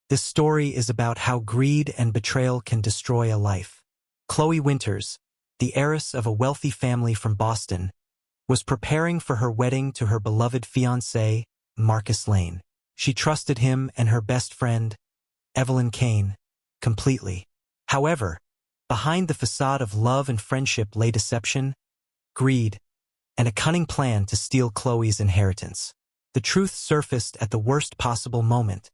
This story is about how greed and betrayal can destroy a life. Chloe Winters, the heiress of a wealthy family from Boston, was preparing for her wedding to her beloved fiancé, Marcus Lane. She trusted him and her best friend, Evelyn Kane, completely. However, behind the facade of love and friendship lay deception, greed, and a cunning plan to steal Chloe's inheritance. The truth surfaced at the worst possible moment,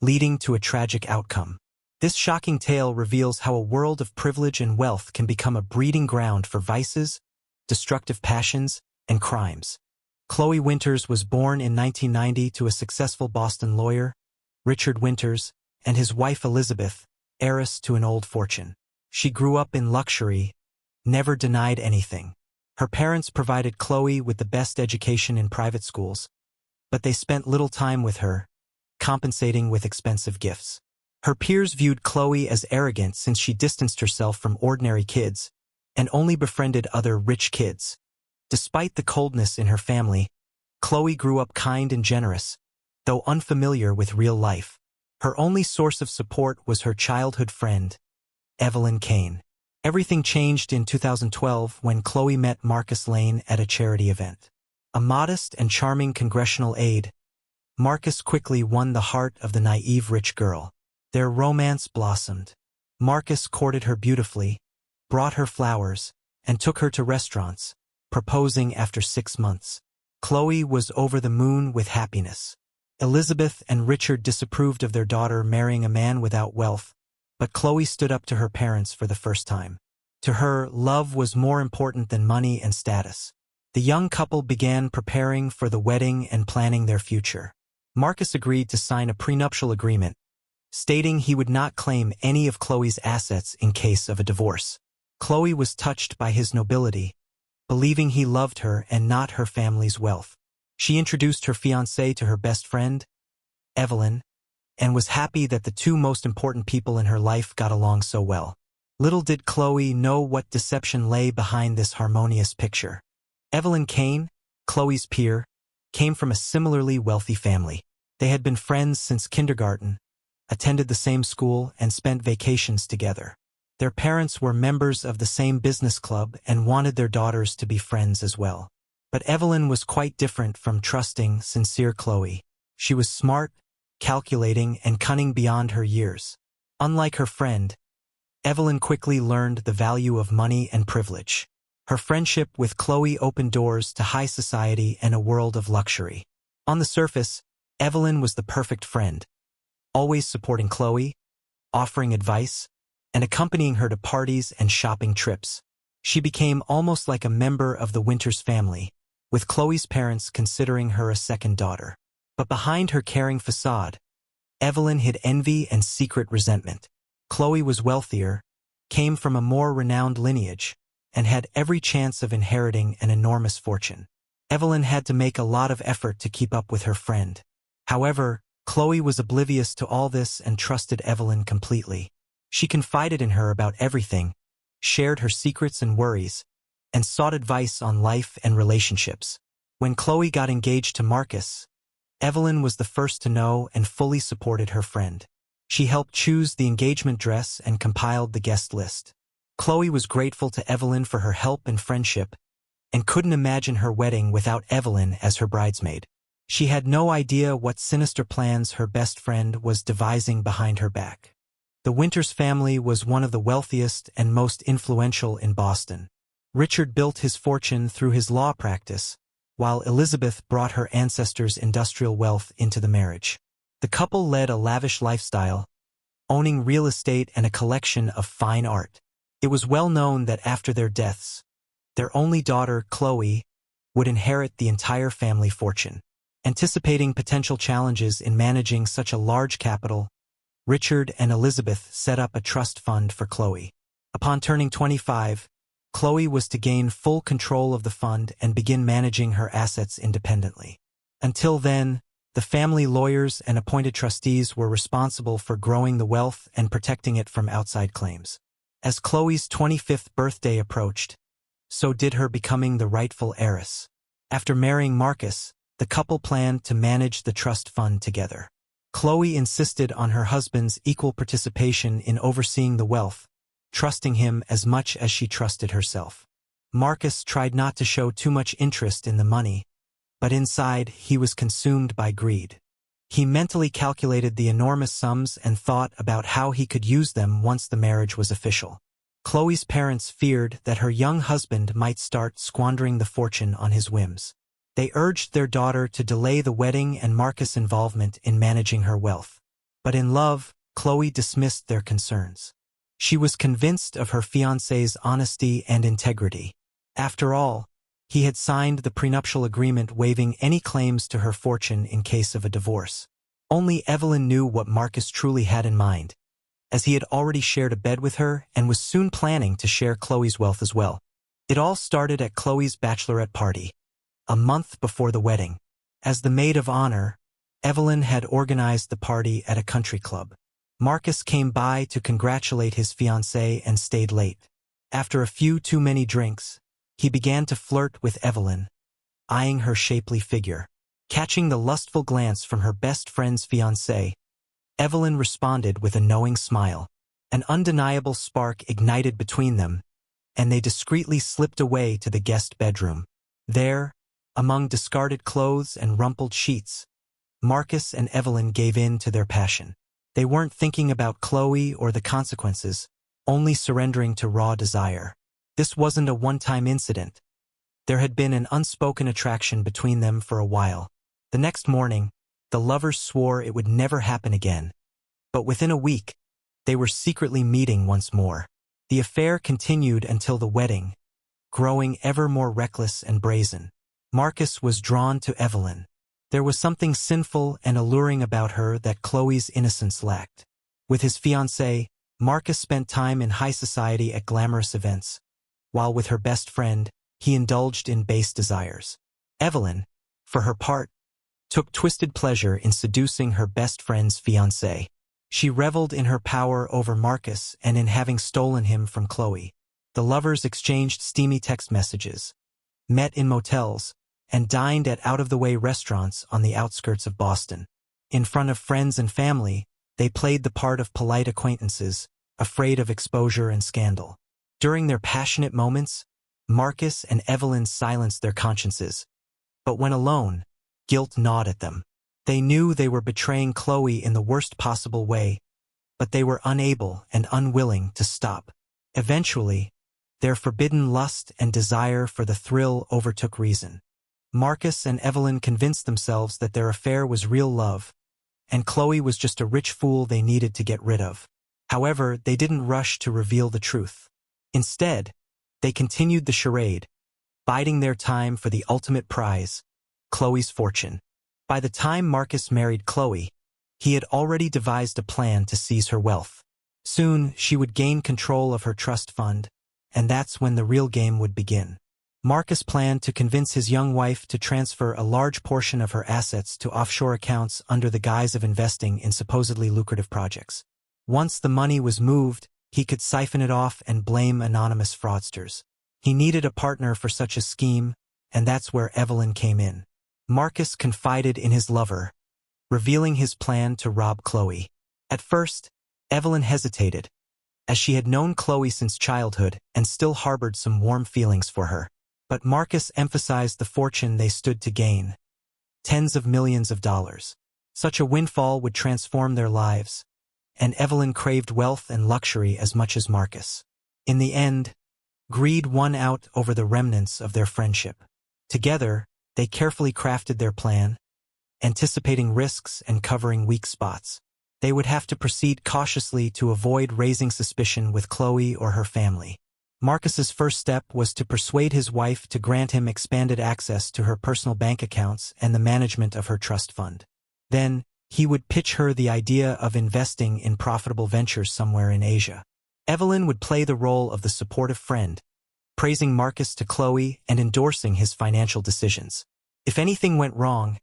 leading to a tragic outcome. This shocking tale reveals how a world of privilege and wealth can become a breeding ground for vices, destructive passions, and crimes. Chloe Winters was born in 1990 to a successful Boston lawyer, Richard Winters, and his wife Elizabeth, heiress to an old fortune. She grew up in luxury, never denied anything. Her parents provided Chloe with the best education in private schools, but they spent little time with her, compensating with expensive gifts. Her peers viewed Chloe as arrogant since she distanced herself from ordinary kids and only befriended other rich kids. Despite the coldness in her family, Chloe grew up kind and generous, though unfamiliar with real life. Her only source of support was her childhood friend, Evelyn Kane. Everything changed in 2012 when Chloe met Marcus Lane at a charity event. A modest and charming congressional aide, Marcus quickly won the heart of the naive rich girl. Their romance blossomed. Marcus courted her beautifully, brought her flowers, and took her to restaurants, proposing after 6 months. Chloe was over the moon with happiness. Elizabeth and Richard disapproved of their daughter marrying a man without wealth, but Chloe stood up to her parents for the first time. To her, love was more important than money and status. The young couple began preparing for the wedding and planning their future. Marcus agreed to sign a prenuptial agreement, stating he would not claim any of Chloe's assets in case of a divorce. Chloe was touched by his nobility, believing he loved her and not her family's wealth. She introduced her fiancé to her best friend, Evelyn, and was happy that the two most important people in her life got along so well. Little did Chloe know what deception lay behind this harmonious picture. Evelyn Kane, Chloe's peer, came from a similarly wealthy family. They had been friends since kindergarten, attended the same school, and spent vacations together. Their parents were members of the same business club and wanted their daughters to be friends as well. But Evelyn was quite different from trusting, sincere Chloe. She was smart, calculating, and cunning beyond her years. Unlike her friend, Evelyn quickly learned the value of money and privilege. Her friendship with Chloe opened doors to high society and a world of luxury. On the surface, Evelyn was the perfect friend, always supporting Chloe, offering advice, and accompanying her to parties and shopping trips. She became almost like a member of the Winters family, with Chloe's parents considering her a second daughter. But behind her caring facade, Evelyn hid envy and secret resentment. Chloe was wealthier, came from a more renowned lineage, and had every chance of inheriting an enormous fortune. Evelyn had to make a lot of effort to keep up with her friend. However, Chloe was oblivious to all this and trusted Evelyn completely. She confided in her about everything, shared her secrets and worries, and sought advice on life and relationships. When Chloe got engaged to Marcus, Evelyn was the first to know and fully supported her friend. She helped choose the engagement dress and compiled the guest list. Chloe was grateful to Evelyn for her help and friendship, and couldn't imagine her wedding without Evelyn as her bridesmaid. She had no idea what sinister plans her best friend was devising behind her back. The Winters family was one of the wealthiest and most influential in Boston. Richard built his fortune through his law practice, while Elizabeth brought her ancestors' industrial wealth into the marriage. The couple led a lavish lifestyle, owning real estate and a collection of fine art. It was well known that after their deaths, their only daughter, Chloe, would inherit the entire family fortune. Anticipating potential challenges in managing such a large capital, Richard and Elizabeth set up a trust fund for Chloe. Upon turning 25, Chloe was to gain full control of the fund and begin managing her assets independently. Until then, the family lawyers and appointed trustees were responsible for growing the wealth and protecting it from outside claims. As Chloe's 25th birthday approached, so did her becoming the rightful heiress. After marrying Marcus, the couple planned to manage the trust fund together. Chloe insisted on her husband's equal participation in overseeing the wealth, trusting him as much as she trusted herself. Marcus tried not to show too much interest in the money, but inside he was consumed by greed. He mentally calculated the enormous sums and thought about how he could use them once the marriage was official. Chloe's parents feared that her young husband might start squandering the fortune on his whims. They urged their daughter to delay the wedding and Marcus' involvement in managing her wealth. But in love, Chloe dismissed their concerns. She was convinced of her fiancé's honesty and integrity. After all, he had signed the prenuptial agreement waiving any claims to her fortune in case of a divorce. Only Evelyn knew what Marcus truly had in mind, as he had already shared a bed with her and was soon planning to share Chloe's wealth as well. It all started at Chloe's bachelorette party, a month before the wedding. As the maid of honor, Evelyn had organized the party at a country club. Marcus came by to congratulate his fiancée and stayed late. After a few too many drinks, he began to flirt with Evelyn, eyeing her shapely figure. Catching the lustful glance from her best friend's fiancé, Evelyn responded with a knowing smile. An undeniable spark ignited between them, and they discreetly slipped away to the guest bedroom. There, among discarded clothes and rumpled sheets, Marcus and Evelyn gave in to their passion. They weren't thinking about Chloe or the consequences, only surrendering to raw desire. This wasn't a one-time incident. There had been an unspoken attraction between them for a while. The next morning, the lovers swore it would never happen again. But within a week, they were secretly meeting once more. The affair continued until the wedding, growing ever more reckless and brazen. Marcus was drawn to Evelyn. There was something sinful and alluring about her that Chloe's innocence lacked. With his fiancée, Marcus spent time in high society at glamorous events, while with her best friend, he indulged in base desires. Evelyn, for her part, took twisted pleasure in seducing her best friend's fiancé. She reveled in her power over Marcus and in having stolen him from Chloe. The lovers exchanged steamy text messages, met in motels, and dined at out-of-the-way restaurants on the outskirts of Boston. In front of friends and family, they played the part of polite acquaintances, afraid of exposure and scandal. During their passionate moments, Marcus and Evelyn silenced their consciences. But when alone, guilt gnawed at them. They knew they were betraying Chloe in the worst possible way, but they were unable and unwilling to stop. Eventually, their forbidden lust and desire for the thrill overtook reason. Marcus and Evelyn convinced themselves that their affair was real love, and Chloe was just a rich fool they needed to get rid of. However, they didn't rush to reveal the truth. Instead, they continued the charade, biding their time for the ultimate prize, Chloe's fortune. By the time Marcus married Chloe, he had already devised a plan to seize her wealth. Soon, she would gain control of her trust fund, and that's when the real game would begin. Marcus planned to convince his young wife to transfer a large portion of her assets to offshore accounts under the guise of investing in supposedly lucrative projects. Once the money was moved, he could siphon it off and blame anonymous fraudsters. He needed a partner for such a scheme, and that's where Evelyn came in. Marcus confided in his lover, revealing his plan to rob Chloe. At first, Evelyn hesitated, as she had known Chloe since childhood and still harbored some warm feelings for her. But Marcus emphasized the fortune they stood to gain, tens of millions of dollars. Such a windfall would transform their lives, and Evelyn craved wealth and luxury as much as Marcus. In the end, greed won out over the remnants of their friendship. Together, they carefully crafted their plan, anticipating risks and covering weak spots. They would have to proceed cautiously to avoid raising suspicion with Chloe or her family. Marcus's first step was to persuade his wife to grant him expanded access to her personal bank accounts and the management of her trust fund. Then, he would pitch her the idea of investing in profitable ventures somewhere in Asia. Evelyn would play the role of the supportive friend, praising Marcus to Chloe and endorsing his financial decisions. If anything went wrong,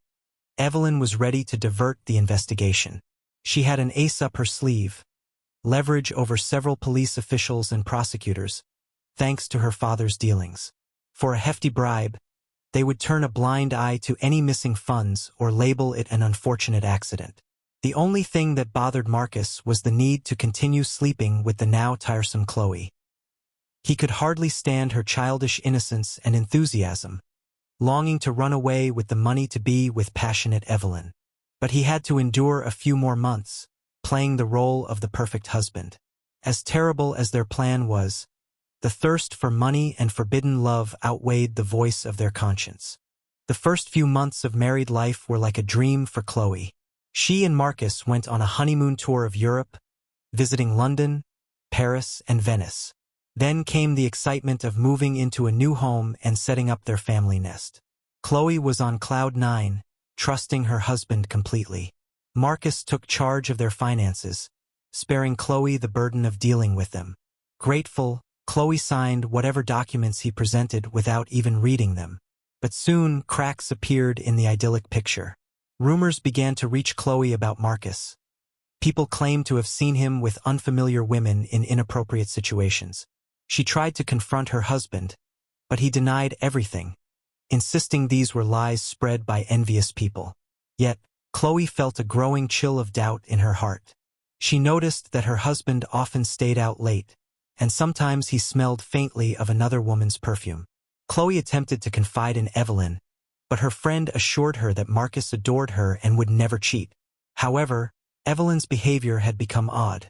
Evelyn was ready to divert the investigation. She had an ace up her sleeve, leverage over several police officials and prosecutors, thanks to her father's dealings. For a hefty bribe, they would turn a blind eye to any missing funds or label it an unfortunate accident. The only thing that bothered Marcus was the need to continue sleeping with the now tiresome Chloe. He could hardly stand her childish innocence and enthusiasm, longing to run away with the money to be with passionate Evelyn. But he had to endure a few more months, playing the role of the perfect husband. As terrible as their plan was, the thirst for money and forbidden love outweighed the voice of their conscience. The first few months of married life were like a dream for Chloe. She and Marcus went on a honeymoon tour of Europe, visiting London, Paris, and Venice. Then came the excitement of moving into a new home and setting up their family nest. Chloe was on cloud nine, trusting her husband completely. Marcus took charge of their finances, sparing Chloe the burden of dealing with them. Grateful, Chloe signed whatever documents he presented without even reading them. But soon, cracks appeared in the idyllic picture. Rumors began to reach Chloe about Marcus. People claimed to have seen him with unfamiliar women in inappropriate situations. She tried to confront her husband, but he denied everything, insisting these were lies spread by envious people. Yet, Chloe felt a growing chill of doubt in her heart. She noticed that her husband often stayed out late, and sometimes he smelled faintly of another woman's perfume. Chloe attempted to confide in Evelyn, but her friend assured her that Marcus adored her and would never cheat. However, Evelyn's behavior had become odd.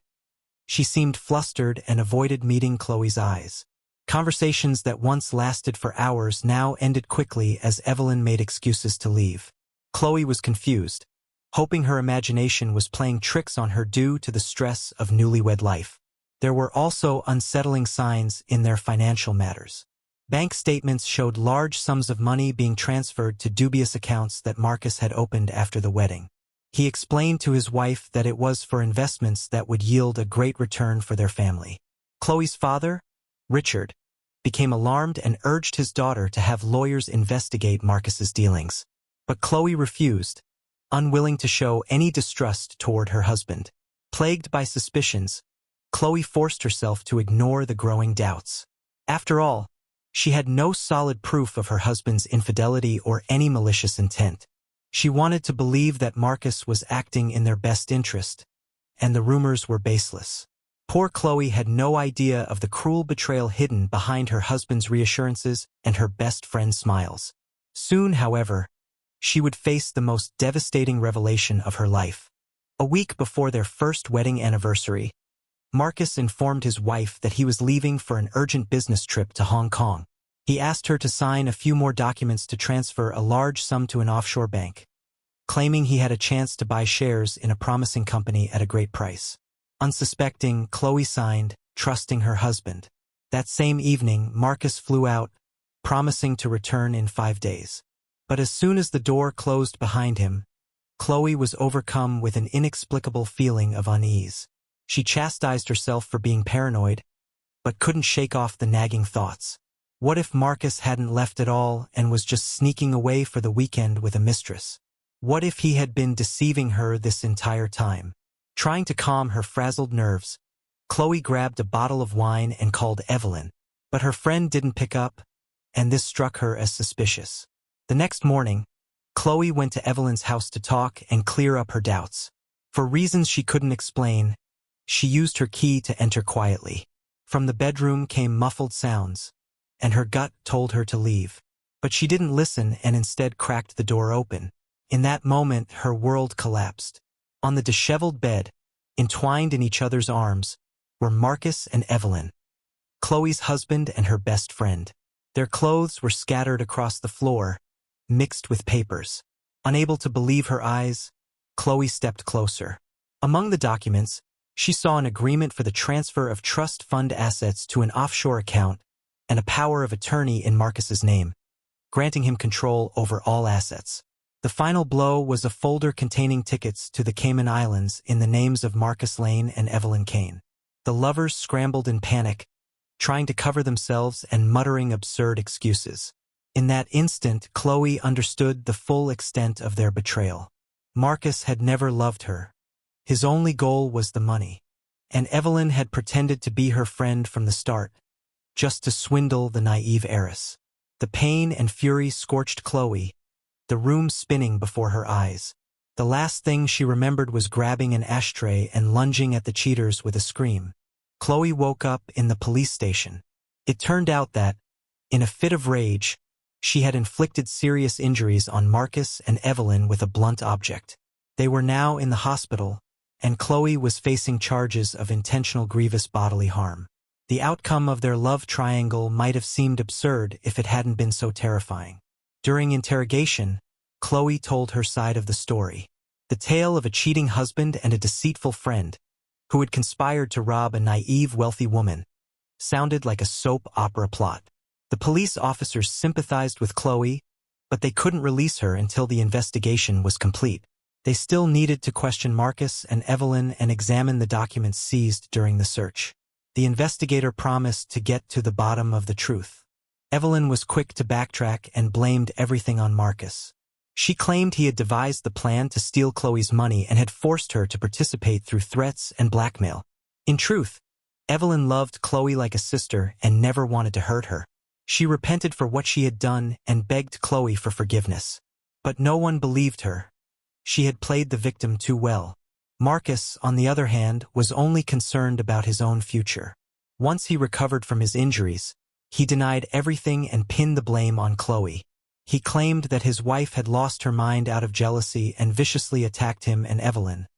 She seemed flustered and avoided meeting Chloe's eyes. Conversations that once lasted for hours now ended quickly as Evelyn made excuses to leave. Chloe was confused, hoping her imagination was playing tricks on her due to the stress of newlywed life. There were also unsettling signs in their financial matters. Bank statements showed large sums of money being transferred to dubious accounts that Marcus had opened after the wedding. He explained to his wife that it was for investments that would yield a great return for their family. Chloe's father, Richard, became alarmed and urged his daughter to have lawyers investigate Marcus's dealings. But Chloe refused, unwilling to show any distrust toward her husband. Plagued by suspicions, Chloe forced herself to ignore the growing doubts. After all, she had no solid proof of her husband's infidelity or any malicious intent. She wanted to believe that Marcus was acting in their best interest, and the rumors were baseless. Poor Chloe had no idea of the cruel betrayal hidden behind her husband's reassurances and her best friend's smiles. Soon, however, she would face the most devastating revelation of her life. A week before their first wedding anniversary, Marcus informed his wife that he was leaving for an urgent business trip to Hong Kong. He asked her to sign a few more documents to transfer a large sum to an offshore bank, claiming he had a chance to buy shares in a promising company at a great price. Unsuspecting, Chloe signed, trusting her husband. That same evening, Marcus flew out, promising to return in 5 days. But as soon as the door closed behind him, Chloe was overcome with an inexplicable feeling of unease. She chastised herself for being paranoid, but couldn't shake off the nagging thoughts. What if Marcus hadn't left at all and was just sneaking away for the weekend with a mistress? What if he had been deceiving her this entire time? Trying to calm her frazzled nerves, Chloe grabbed a bottle of wine and called Evelyn, but her friend didn't pick up, and this struck her as suspicious. The next morning, Chloe went to Evelyn's house to talk and clear up her doubts. For reasons she couldn't explain, she used her key to enter quietly. From the bedroom came muffled sounds, and her gut told her to leave. But she didn't listen and instead cracked the door open. In that moment, her world collapsed. On the disheveled bed, entwined in each other's arms, were Marcus and Evelyn, Chloe's husband and her best friend. Their clothes were scattered across the floor, mixed with papers. Unable to believe her eyes, Chloe stepped closer. Among the documents, she saw an agreement for the transfer of trust fund assets to an offshore account and a power of attorney in Marcus's name, granting him control over all assets. The final blow was a folder containing tickets to the Cayman Islands in the names of Marcus Lane and Evelyn Kane. The lovers scrambled in panic, trying to cover themselves and muttering absurd excuses. In that instant, Chloe understood the full extent of their betrayal. Marcus had never loved her. His only goal was the money. And Evelyn had pretended to be her friend from the start, just to swindle the naive heiress. The pain and fury scorched Chloe, the room spinning before her eyes. The last thing she remembered was grabbing an ashtray and lunging at the cheaters with a scream. Chloe woke up in the police station. It turned out that, in a fit of rage, she had inflicted serious injuries on Marcus and Evelyn with a blunt object. They were now in the hospital, and Chloe was facing charges of intentional grievous bodily harm. The outcome of their love triangle might have seemed absurd if it hadn't been so terrifying. During interrogation, Chloe told her side of the story. The tale of a cheating husband and a deceitful friend, who had conspired to rob a naive wealthy woman, sounded like a soap opera plot. The police officers sympathized with Chloe, but they couldn't release her until the investigation was complete. They still needed to question Marcus and Evelyn and examine the documents seized during the search. The investigator promised to get to the bottom of the truth. Evelyn was quick to backtrack and blamed everything on Marcus. She claimed he had devised the plan to steal Chloe's money and had forced her to participate through threats and blackmail. In truth, Evelyn loved Chloe like a sister and never wanted to hurt her. She repented for what she had done and begged Chloe for forgiveness. But no one believed her. She had played the victim too well. Marcus, on the other hand, was only concerned about his own future. Once he recovered from his injuries, he denied everything and pinned the blame on Chloe. He claimed that his wife had lost her mind out of jealousy and viciously attacked him and Evelyn,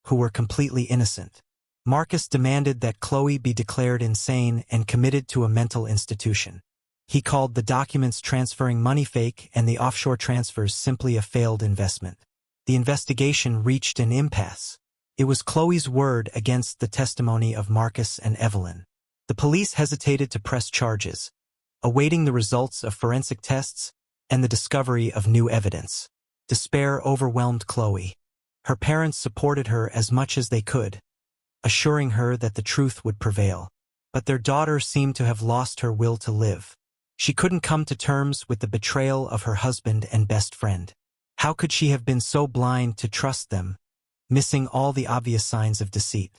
who were completely innocent. Marcus demanded that Chloe be declared insane and committed to a mental institution. He called the documents transferring money fake and the offshore transfers simply a failed investment. The investigation reached an impasse. It was Chloe's word against the testimony of Marcus and Evelyn. The police hesitated to press charges, awaiting the results of forensic tests and the discovery of new evidence. Despair overwhelmed Chloe. Her parents supported her as much as they could, assuring her that the truth would prevail. But their daughter seemed to have lost her will to live. She couldn't come to terms with the betrayal of her husband and best friend. How could she have been so blind to trust them, missing all the obvious signs of deceit?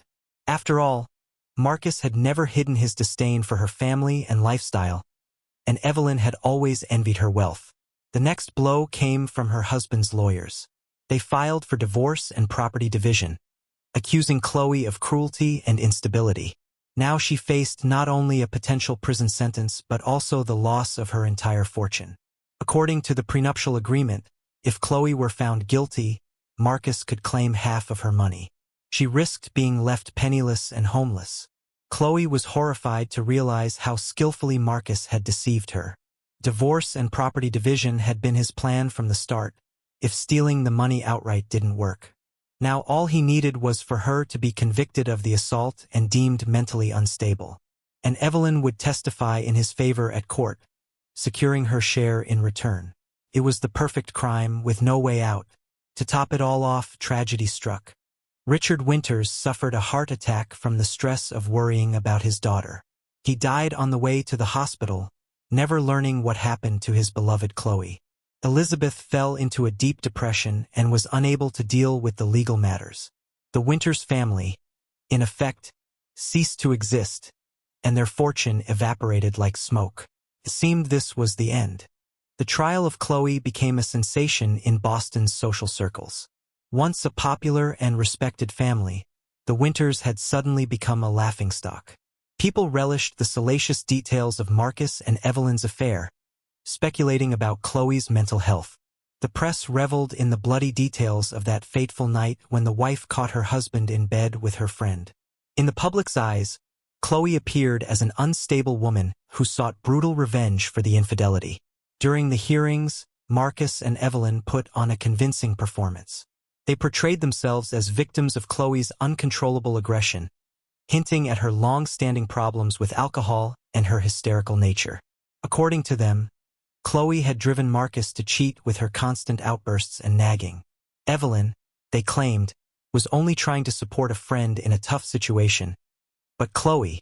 After all, Marcus had never hidden his disdain for her family and lifestyle, and Evelyn had always envied her wealth. The next blow came from her husband's lawyers. They filed for divorce and property division, accusing Chloe of cruelty and instability. Now she faced not only a potential prison sentence but also the loss of her entire fortune. According to the prenuptial agreement, if Chloe were found guilty, Marcus could claim half of her money. She risked being left penniless and homeless. Chloe was horrified to realize how skillfully Marcus had deceived her. Divorce and property division had been his plan from the start, if stealing the money outright didn't work. Now all he needed was for her to be convicted of the assault and deemed mentally unstable. And Evelyn would testify in his favor at court, securing her share in return. It was the perfect crime with no way out. To top it all off, tragedy struck. Richard Winters suffered a heart attack from the stress of worrying about his daughter. He died on the way to the hospital, never learning what happened to his beloved Chloe. Elizabeth fell into a deep depression and was unable to deal with the legal matters. The Winters family, in effect, ceased to exist, and their fortune evaporated like smoke. It seemed this was the end. The trial of Chloe became a sensation in Boston's social circles. Once a popular and respected family, the Winters had suddenly become a laughingstock. People relished the salacious details of Marcus and Evelyn's affair, speculating about Chloe's mental health. The press reveled in the bloody details of that fateful night when the wife caught her husband in bed with her friend. In the public's eyes, Chloe appeared as an unstable woman who sought brutal revenge for the infidelity. During the hearings, Marcus and Evelyn put on a convincing performance. They portrayed themselves as victims of Chloe's uncontrollable aggression, hinting at her long-standing problems with alcohol and her hysterical nature. According to them, Chloe had driven Marcus to cheat with her constant outbursts and nagging. Evelyn, they claimed, was only trying to support a friend in a tough situation, but Chloe,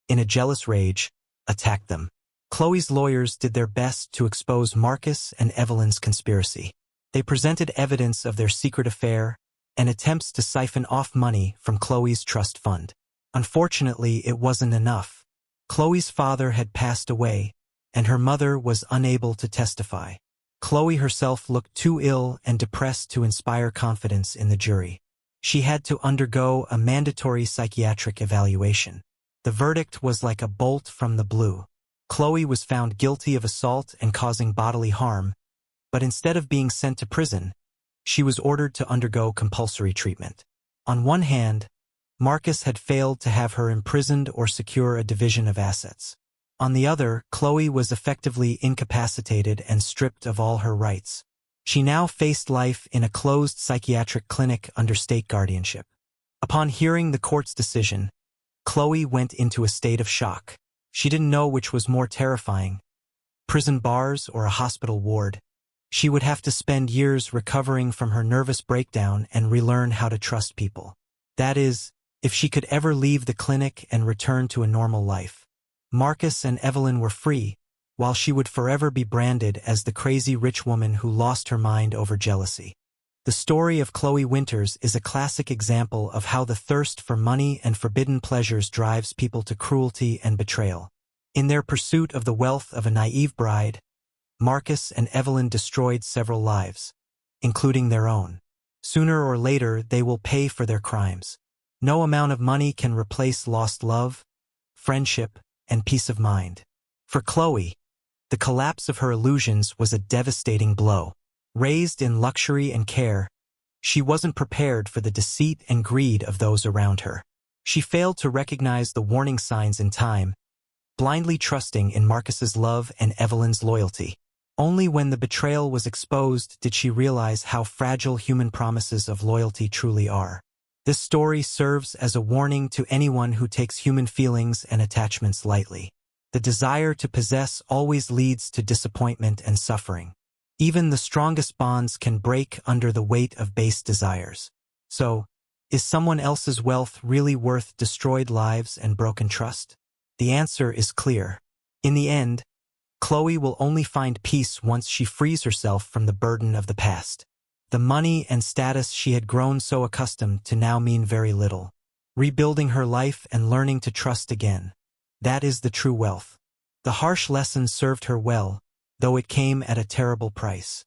in a jealous rage, attacked them. Chloe's lawyers did their best to expose Marcus and Evelyn's conspiracy. They presented evidence of their secret affair and attempts to siphon off money from Chloe's trust fund. Unfortunately, it wasn't enough. Chloe's father had passed away, and her mother was unable to testify. Chloe herself looked too ill and depressed to inspire confidence in the jury. She had to undergo a mandatory psychiatric evaluation. The verdict was like a bolt from the blue. Chloe was found guilty of assault and causing bodily harm, but instead of being sent to prison, she was ordered to undergo compulsory treatment. On one hand, Marcus had failed to have her imprisoned or secure a division of assets. On the other, Chloe was effectively incapacitated and stripped of all her rights. She now faced life in a closed psychiatric clinic under state guardianship. Upon hearing the court's decision, Chloe went into a state of shock. She didn't know which was more terrifying, prison bars or a hospital ward. She would have to spend years recovering from her nervous breakdown and relearn how to trust people. That is, if she could ever leave the clinic and return to a normal life. Marcus and Evelyn were free, while she would forever be branded as the crazy rich woman who lost her mind over jealousy. The story of Chloe Winters is a classic example of how the thirst for money and forbidden pleasures drives people to cruelty and betrayal. In their pursuit of the wealth of a naive bride, Marcus and Evelyn destroyed several lives, including their own. Sooner or later, they will pay for their crimes. No amount of money can replace lost love, friendship, and peace of mind. For Chloe, the collapse of her illusions was a devastating blow. Raised in luxury and care, she wasn't prepared for the deceit and greed of those around her. She failed to recognize the warning signs in time, blindly trusting in Marcus's love and Evelyn's loyalty. Only when the betrayal was exposed did she realize how fragile human promises of loyalty truly are. This story serves as a warning to anyone who takes human feelings and attachments lightly. The desire to possess always leads to disappointment and suffering. Even the strongest bonds can break under the weight of base desires. So, is someone else's wealth really worth destroyed lives and broken trust? The answer is clear. In the end, Chloe will only find peace once she frees herself from the burden of the past. The money and status she had grown so accustomed to now mean very little. Rebuilding her life and learning to trust again. That is the true wealth. The harsh lesson served her well, though it came at a terrible price.